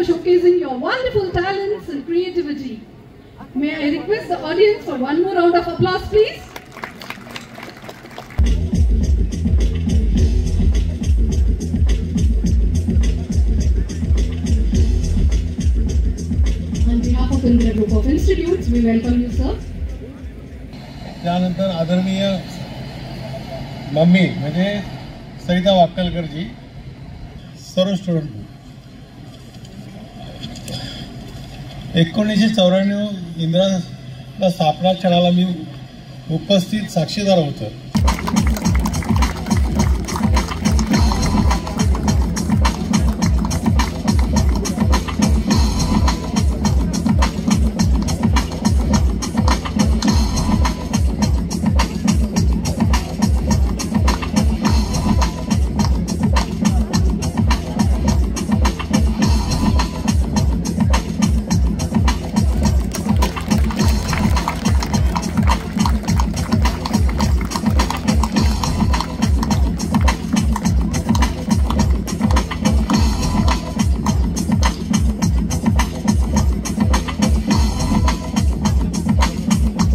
for showcasing your wonderful talents and creativity. May I request the audience for one more round of applause, please? On behalf of Indra Group of Institutes, we welcome you, sir. त्यानंतर आदरणीय mummy म्हणजे सरिता वाक्कलकरजी, सर्व student. 1994 इंदिराला स्थापना क्षणाला मी उपस्थित साक्षीदार होतो.